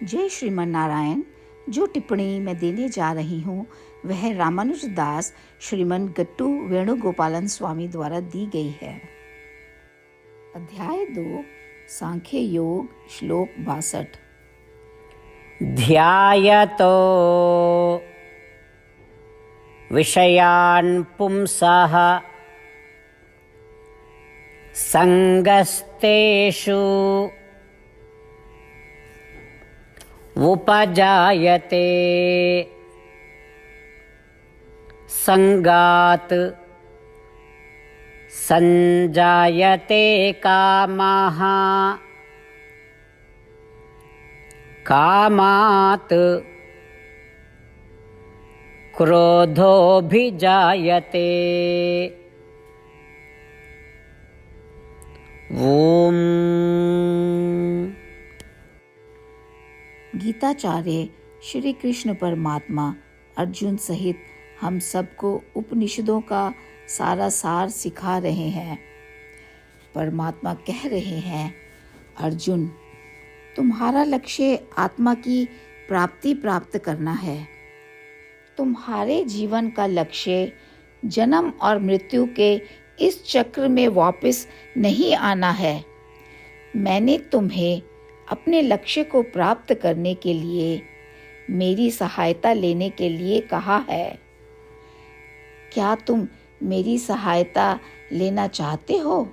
जय श्रीमन नारायण। जो टिप्पणी मैं देने जा रही हूँ वह रामानुज दास श्रीमन गट्टू वेणुगोपालन स्वामी द्वारा दी गई है। अध्याय 2 सांख्य योग श्लोक 62। ध्यायतो विषयान् पुंसः संगस्तेषु उपजायते संगात् संजायते कामः कामात् क्रोधोऽभिजायते। ओम। गीताचार्य श्री कृष्ण परमात्मा अर्जुन सहित हम सबको उपनिषदों का सारा सार सिखा रहे हैं। परमात्मा कह रहे हैं, अर्जुन, तुम्हारा लक्ष्य आत्मा की प्राप्ति प्राप्त करना है। तुम्हारे जीवन का लक्ष्य जन्म और मृत्यु के इस चक्र में वापस नहीं आना है। मैंने तुम्हें अपने लक्ष्य को प्राप्त करने के लिए मेरी सहायता लेने के लिए कहा है। क्या तुम मेरी सहायता लेना चाहते हो?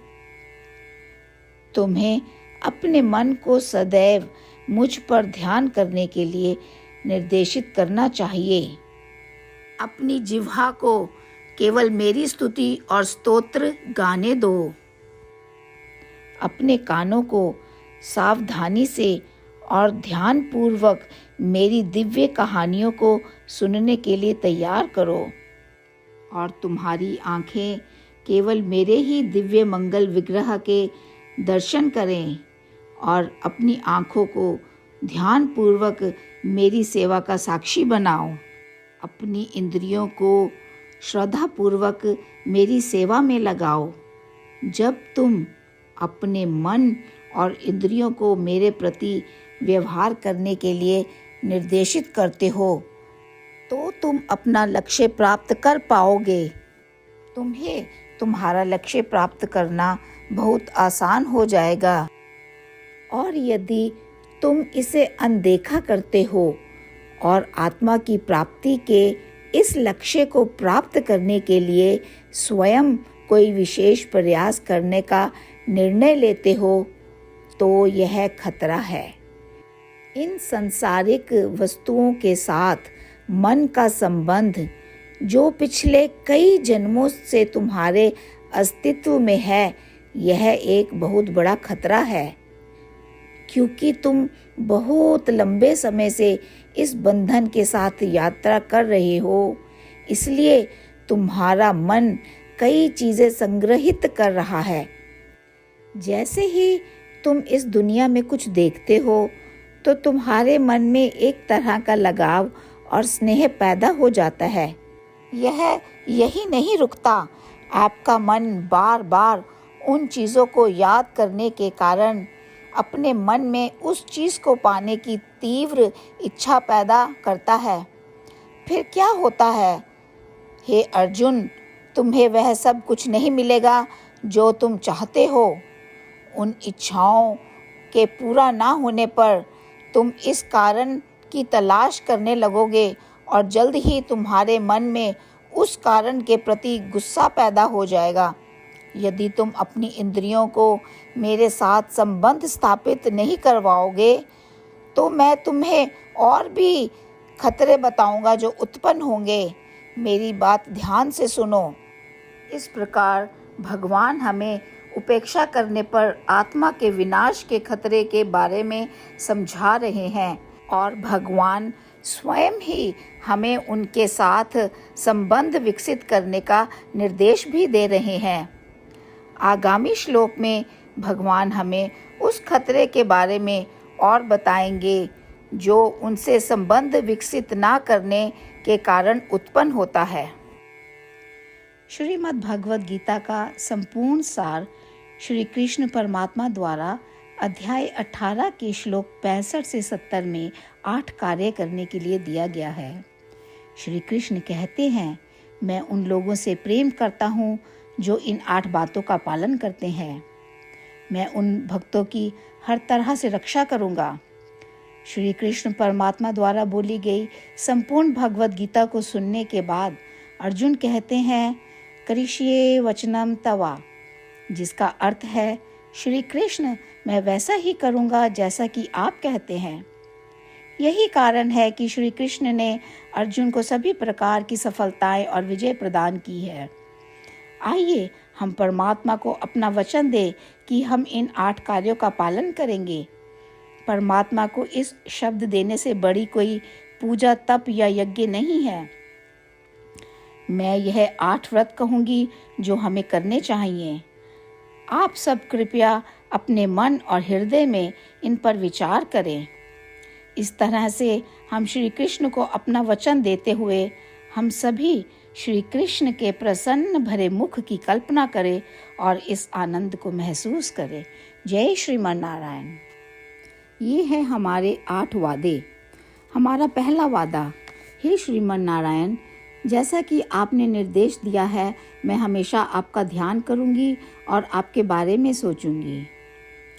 तुम्हें अपने मन को सदैव मुझ पर ध्यान करने के लिए निर्देशित करना चाहिए। अपनी जिह्वा को केवल मेरी स्तुति और स्तोत्र गाने दो। अपने कानों को सावधानी से और ध्यानपूर्वक मेरी दिव्य कहानियों को सुनने के लिए तैयार करो और तुम्हारी आंखें केवल मेरे ही दिव्य मंगल विग्रह के दर्शन करें और अपनी आंखों को ध्यानपूर्वक मेरी सेवा का साक्षी बनाओ। अपनी इंद्रियों को श्रद्धापूर्वक मेरी सेवा में लगाओ। जब तुम अपने मन और इंद्रियों को मेरे प्रति व्यवहार करने के लिए निर्देशित करते हो तो तुम अपना लक्ष्य प्राप्त कर पाओगे। तुम्हें तुम्हारा लक्ष्य प्राप्त करना बहुत आसान हो जाएगा। और यदि तुम इसे अनदेखा करते हो और आत्मा की प्राप्ति के इस लक्ष्य को प्राप्त करने के लिए स्वयं कोई विशेष प्रयास करने का निर्णय लेते हो तो यह खतरा है। इन सांसारिक वस्तुओं के साथ मन का संबंध जो पिछले कई जन्मों से तुम्हारे अस्तित्व में है, यह एक बहुत बड़ा खतरा है। क्योंकि तुम बहुत लंबे समय से इस बंधन के साथ यात्रा कर रहे हो, इसलिए तुम्हारा मन कई चीजें संग्रहित कर रहा है। जैसे ही तुम इस दुनिया में कुछ देखते हो तो तुम्हारे मन में एक तरह का लगाव और स्नेह पैदा हो जाता है। यह यही नहीं रुकता, आपका मन बार बार उन चीज़ों को याद करने के कारण अपने मन में उस चीज़ को पाने की तीव्र इच्छा पैदा करता है। फिर क्या होता है? हे अर्जुन, तुम्हें वह सब कुछ नहीं मिलेगा जो तुम चाहते हो। उन इच्छाओं के पूरा ना होने पर तुम इस कारण की तलाश करने लगोगे और जल्द ही तुम्हारे मन में उस कारण के प्रति गुस्सा पैदा हो जाएगा। यदि तुम अपनी इंद्रियों को मेरे साथ संबंध स्थापित नहीं करवाओगे तो मैं तुम्हें और भी खतरे बताऊंगा जो उत्पन्न होंगे। मेरी बात ध्यान से सुनो। इस प्रकार भगवान हमें उपेक्षा करने पर आत्मा के विनाश के खतरे के बारे में समझा रहे हैं और भगवान स्वयं ही हमें उनके साथ संबंध विकसित करने का निर्देश भी दे रहे हैं। आगामी श्लोक में भगवान हमें उस खतरे के बारे में और बताएंगे जो उनसे संबंध विकसित ना करने के कारण उत्पन्न होता है। श्रीमद् भगवद गीता का संपूर्ण सार श्री कृष्ण परमात्मा द्वारा अध्याय 18 के श्लोक 65 से 70 में 8 कार्य करने के लिए दिया गया है। श्री कृष्ण कहते हैं, मैं उन लोगों से प्रेम करता हूँ जो इन 8 बातों का पालन करते हैं। मैं उन भक्तों की हर तरह से रक्षा करूँगा। श्री कृष्ण परमात्मा द्वारा बोली गई संपूर्ण भगवद गीता को सुनने के बाद अर्जुन कहते हैं, करिष्ये वचनम तवा, जिसका अर्थ है, श्री कृष्ण मैं वैसा ही करूँगा जैसा कि आप कहते हैं। यही कारण है कि श्री कृष्ण ने अर्जुन को सभी प्रकार की सफलताएं और विजय प्रदान की है। आइए हम परमात्मा को अपना वचन दें कि हम इन 8 कार्यों का पालन करेंगे। परमात्मा को इस शब्द देने से बड़ी कोई पूजा, तप या यज्ञ नहीं है। मैं यह 8 व्रत कहूँगी जो हमें करने चाहिए। आप सब कृपया अपने मन और हृदय में इन पर विचार करें। इस तरह से हम श्री कृष्ण को अपना वचन देते हुए हम सभी श्री कृष्ण के प्रसन्न भरे मुख की कल्पना करें और इस आनंद को महसूस करें। जय श्रीमन नारायण। ये है हमारे 8 वादे। हमारा पहला वादा, हे श्रीमन नारायण, जैसा कि आपने निर्देश दिया है, मैं हमेशा आपका ध्यान करूंगी और आपके बारे में सोचूंगी।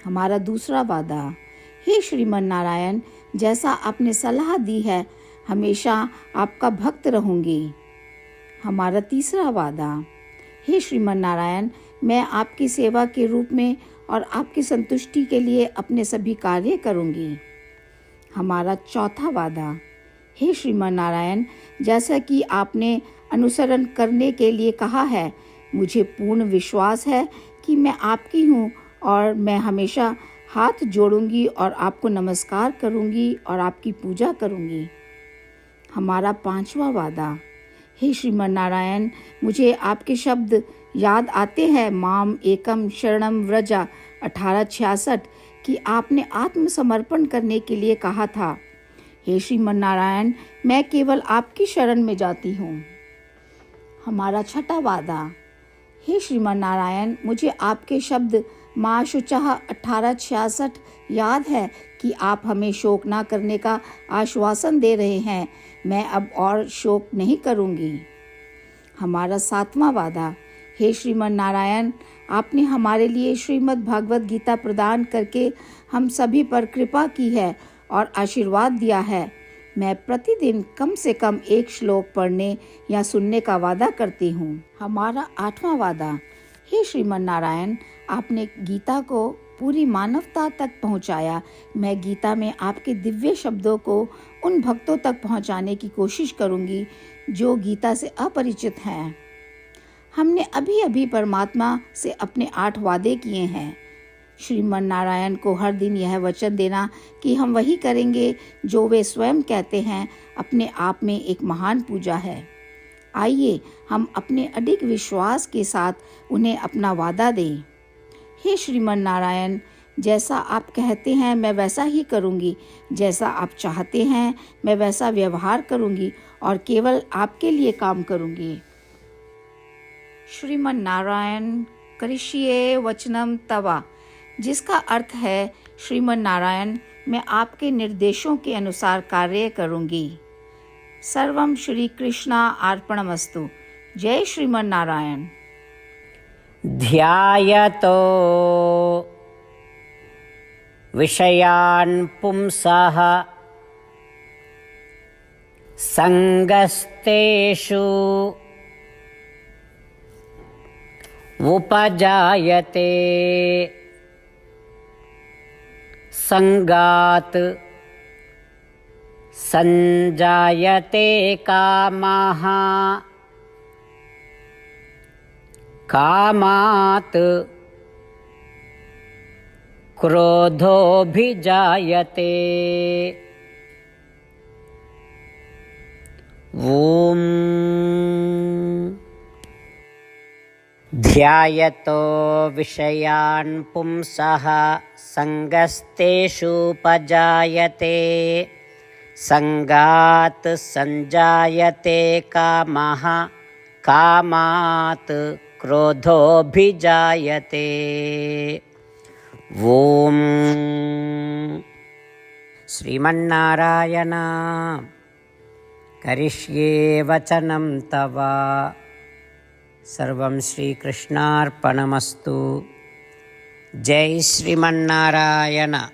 हमारा दूसरा वादा, हे श्रीमन नारायण, जैसा आपने सलाह दी है, हमेशा आपका भक्त रहूंगी। हमारा तीसरा वादा, हे श्रीमन नारायण, मैं आपकी सेवा के रूप में और आपकी संतुष्टि के लिए अपने सभी कार्य करूंगी। हमारा चौथा वादा, हे श्रीमन नारायण, जैसा कि आपने अनुसरण करने के लिए कहा है, मुझे पूर्ण विश्वास है कि मैं आपकी हूँ और मैं हमेशा हाथ जोड़ूंगी और आपको नमस्कार करूंगी और आपकी पूजा करूंगी। हमारा 5वां वादा, हे श्रीमन नारायण, मुझे आपके शब्द याद आते हैं, माम एकम शरणम व्रजा 1866, कि आपने आत्मसमर्पण करने के लिए कहा था। हे श्रीमन नारायण, मैं केवल आपकी शरण में जाती हूँ। हमारा 6वां वादा, हे श्रीमन नारायण, मुझे आपके शब्द माँ शुचः 1866 याद है कि आप हमें शोक ना करने का आश्वासन दे रहे हैं। मैं अब और शोक नहीं करूँगी। हमारा 7वां वादा, हे श्रीमन नारायण, आपने हमारे लिए श्रीमद् भागवत गीता प्रदान करके हम सभी पर कृपा की है और आशीर्वाद दिया है। मैं प्रतिदिन कम से कम 1 श्लोक पढ़ने या सुनने का वादा करती हूँ। हमारा 8वां वादा, हे श्रीमन नारायण, आपने गीता को पूरी मानवता तक पहुँचाया। मैं गीता में आपके दिव्य शब्दों को उन भक्तों तक पहुँचाने की कोशिश करूँगी जो गीता से अपरिचित हैं। हमने अभी अभी परमात्मा से अपने 8 वादे किए हैं। श्रीमन नारायण को हर दिन यह वचन देना कि हम वही करेंगे जो वे स्वयं कहते हैं, अपने आप में एक महान पूजा है। आइए हम अपने अडिग विश्वास के साथ उन्हें अपना वादा दें। हे श्रीमन नारायण, जैसा आप कहते हैं मैं वैसा ही करूँगी। जैसा आप चाहते हैं मैं वैसा व्यवहार करूँगी और केवल आपके लिए काम करूँगी। श्रीमन नारायण करिष्ये वचनम तवा, जिसका अर्थ है, श्रीमन नारायण, मैं आपके निर्देशों के अनुसार कार्य करूँगी। सर्वम श्री कृष्णा अर्पणमस्तु। जय श्रीमन नारायण। ध्यायतो विषयान् पुंसः संगस्तेषु उपजायते संगात् संजायते कामः कामात् क्रोधोऽभिजायते। ॐ ध्यायतो विषयान् पुंसः संगस्तेषुपजायते संगात् संजायते कामः कामात् क्रोधोऽभिजायते। ఓం శ్రీమన్నారాయణ కరిష్యే వచనం తవ. సర్వం శ్రీకృష్ణార్పణమస్తు. జై శ్రీమన్నారాయణ.